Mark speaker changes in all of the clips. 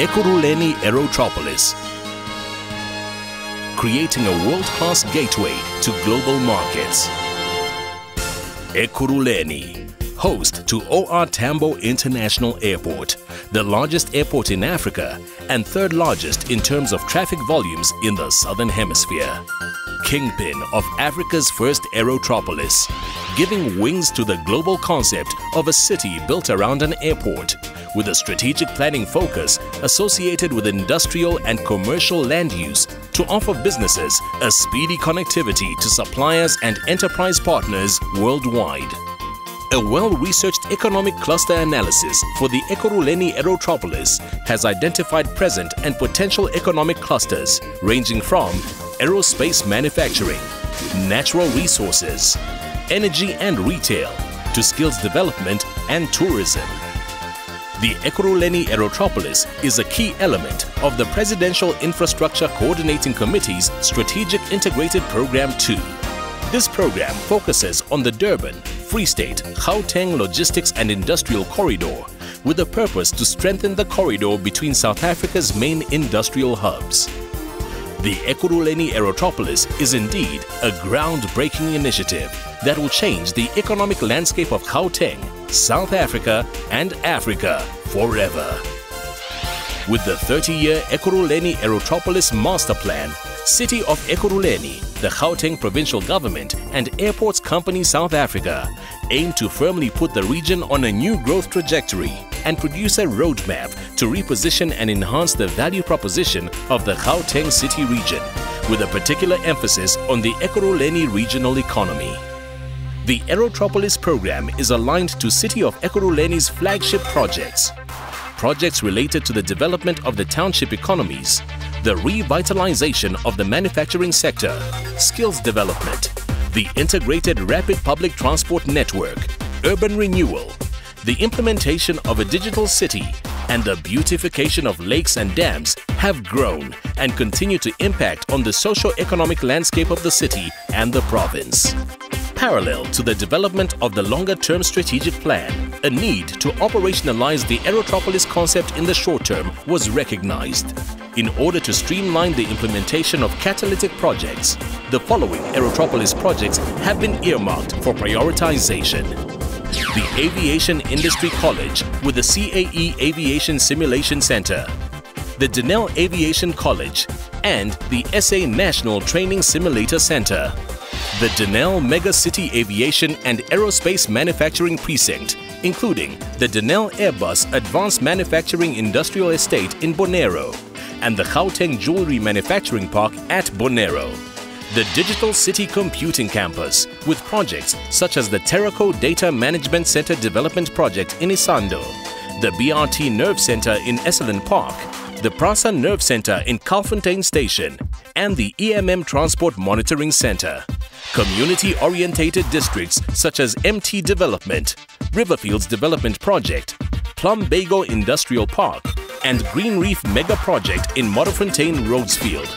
Speaker 1: Ekurhuleni Aerotropolis, creating a world-class gateway to global markets. Ekurhuleni, host to OR Tambo International Airport, the largest airport in Africa and third largest in terms of traffic volumes in the Southern Hemisphere. Kingpin of Africa's first aerotropolis, giving wings to the global concept of a city built around an airport, with a strategic planning focus associated with industrial and commercial land use to offer businesses a speedy connectivity to suppliers and enterprise partners worldwide. A well-researched economic cluster analysis for the Ekurhuleni Aerotropolis has identified present and potential economic clusters ranging from aerospace manufacturing, natural resources, energy and retail, to skills development and tourism. The Ekurhuleni Aerotropolis is a key element of the Presidential Infrastructure Coordinating Committee's Strategic Integrated Program 2. This program focuses on the Durban, Free State, Gauteng Logistics and Industrial Corridor with the purpose to strengthen the corridor between South Africa's main industrial hubs. The Ekurhuleni Aerotropolis is indeed a groundbreaking initiative that will change the economic landscape of Gauteng, South Africa and Africa forever. With the 30-year Ekurhuleni Aerotropolis Master Plan, City of Ekurhuleni, the Gauteng Provincial Government and Airports Company South Africa aim to firmly put the region on a new growth trajectory and produce a roadmap to reposition and enhance the value proposition of the Gauteng city region, with a particular emphasis on the Ekurhuleni regional economy. The Aerotropolis program is aligned to City of Ekurhuleni's flagship projects. Projects related to the development of the township economies, the revitalization of the manufacturing sector, skills development, the integrated rapid public transport network, urban renewal, the implementation of a digital city, and the beautification of lakes and dams have grown and continue to impact on the socio-economic landscape of the city and the province. Parallel to the development of the longer-term strategic plan, a need to operationalize the Aerotropolis concept in the short term was recognized. In order to streamline the implementation of catalytic projects, the following Aerotropolis projects have been earmarked for prioritization. The Aviation Industry College with the CAE Aviation Simulation Center, the Denel Aviation College, and the SA National Training Simulator Center. The Denel Mega City Aviation and Aerospace Manufacturing Precinct, including the Denel Airbus Advanced Manufacturing Industrial Estate in Bonero and the Gauteng Jewelry Manufacturing Park at Bonero. The Digital City Computing Campus with projects such as the Terraco Data Management Center Development Project in Isando, the BRT Nerve Center in Esalen Park, the Prasa Nerve Center in Kalfontein Station, and the EMM Transport Monitoring Center. Community-orientated districts such as MT Development, Riverfields Development Project, Plumbago Industrial Park, and Green Reef Mega Project in Modderfontein Rhodesfield.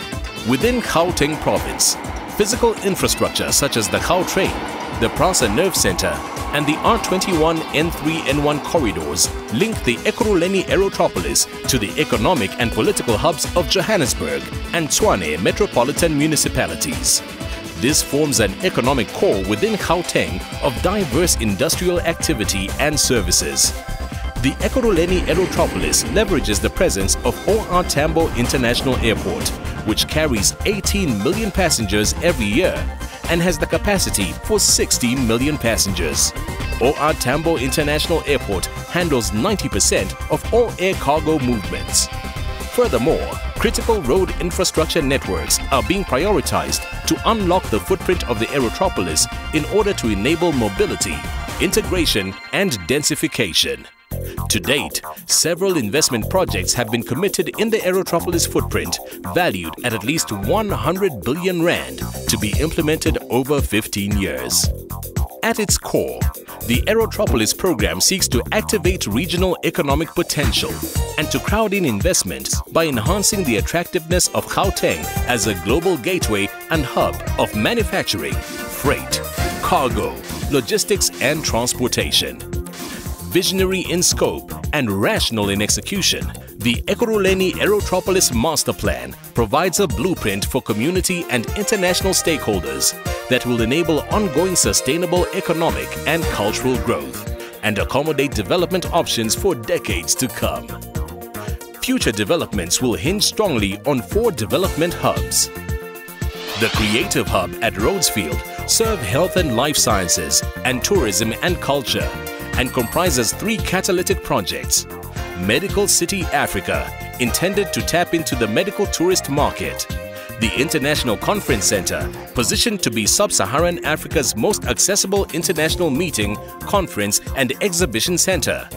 Speaker 1: Within Gauteng Province, physical infrastructure such as the Gautrain, the Prasa Nerve Center, and the R21 N3 N1 corridors link the Ekurhuleni Aerotropolis to the economic and political hubs of Johannesburg and Tshwane metropolitan municipalities. This forms an economic core within Gauteng of diverse industrial activity and services. The Ekurhuleni Aerotropolis leverages the presence of OR Tambo International Airport, which carries 18 million passengers every year and has the capacity for 60 million passengers. OR Tambo International Airport handles 90% of all air cargo movements. Furthermore, critical road infrastructure networks are being prioritized to unlock the footprint of the Aerotropolis in order to enable mobility, integration, and densification. To date, several investment projects have been committed in the Aerotropolis footprint, valued at least 100 billion rand, to be implemented over 15 years. At its core, the Aerotropolis program seeks to activate regional economic potential and to crowd in investments by enhancing the attractiveness of Gauteng as a global gateway and hub of manufacturing, freight, cargo, logistics and transportation. Visionary in scope and rational in execution, The Ekurhuleni Aerotropolis Master Plan provides a blueprint for community and international stakeholders that will enable ongoing sustainable economic and cultural growth and accommodate development options for decades to come. Future developments will hinge strongly on 4 development hubs. The Creative Hub at Rhodesfield serves health and life sciences and tourism and culture and comprises 3 catalytic projects. Medical City Africa, intended to tap into the medical tourist market. The International Conference Center, positioned to be Sub-Saharan Africa's most accessible international meeting, conference and exhibition center.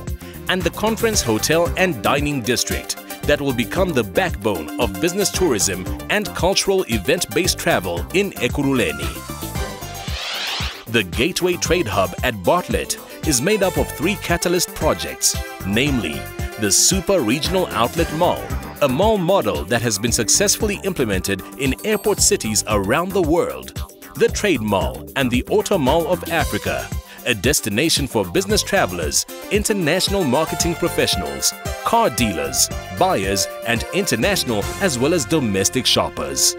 Speaker 1: And the Conference Hotel and Dining District, that will become the backbone of business tourism and cultural event-based travel in Ekurhuleni. The Gateway Trade Hub at Bartlett is made up of 3 catalyst projects, namely the Super Regional Outlet Mall, a mall model that has been successfully implemented in airport cities around the world, the Trade Mall and the Auto Mall of Africa, a destination for business travelers, international marketing professionals, car dealers, buyers and international as well as domestic shoppers.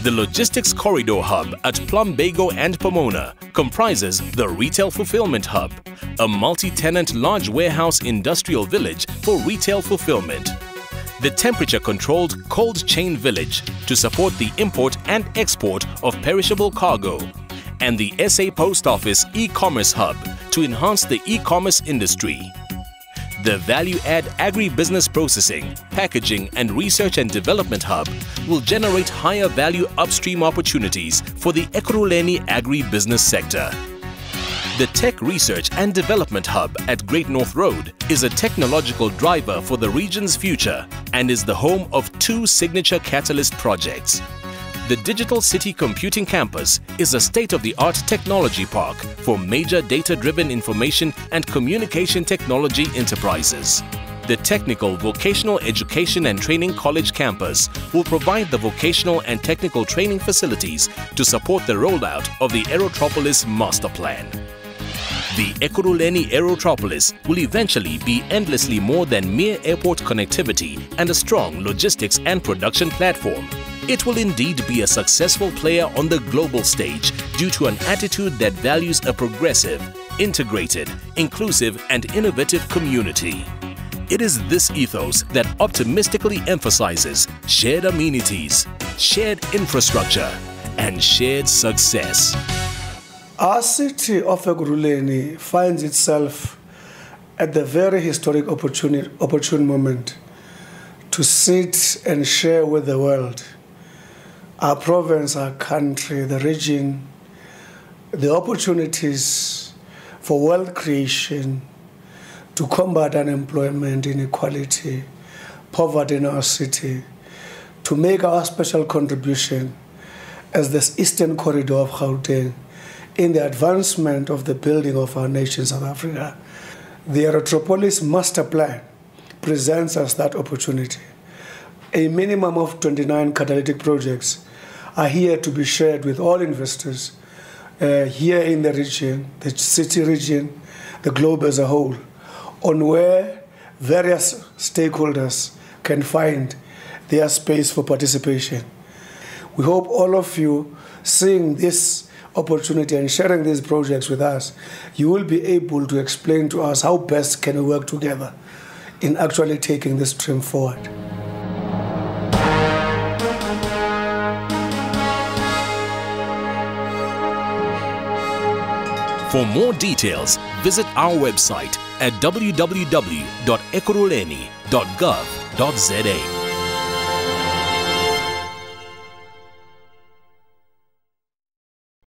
Speaker 1: The Logistics Corridor Hub at Plumbago and Pomona comprises the Retail Fulfillment Hub, a multi-tenant large warehouse industrial village for retail fulfillment. The temperature-controlled cold chain village to support the import and export of perishable cargo. And the SA Post Office E-Commerce Hub to enhance the e-commerce industry. The Value-Add Agri-Business Processing, Packaging and Research and Development Hub will generate higher value upstream opportunities for the Ekurhuleni agri-business sector. The Tech Research and Development Hub at Great North Road is a technological driver for the region's future and is the home of 2 signature catalyst projects. The Digital City Computing Campus is a state-of-the-art technology park for major data-driven information and communication technology enterprises. The Technical Vocational Education and Training College Campus will provide the vocational and technical training facilities to support the rollout of the Aerotropolis Master Plan. The Ekurhuleni Aerotropolis will eventually be endlessly more than mere airport connectivity and a strong logistics and production platform. It will indeed be a successful player on the global stage due to an attitude that values a progressive, integrated, inclusive and innovative community. It is this ethos that optimistically emphasizes shared amenities, shared infrastructure and shared success.
Speaker 2: Our city of Ekurhuleni finds itself at the very historic opportune moment to sit and share with the world, our province, our country, the region, the opportunities for wealth creation, to combat unemployment, inequality, poverty in our city, to make our special contribution as this Eastern Corridor of Gauteng in the advancement of the building of our nation, South Africa. The Aerotropolis Master Plan presents us that opportunity. A minimum of 29 catalytic projects are here to be shared with all investors here in the region, the city region, the globe as a whole, on where various stakeholders can find their space for participation. We hope all of you, seeing this opportunity and sharing these projects with us, you will be able to explain to us how best can we work together in actually taking this stream forward.
Speaker 1: For more details, visit our website at www.ekurhuleni.gov.za.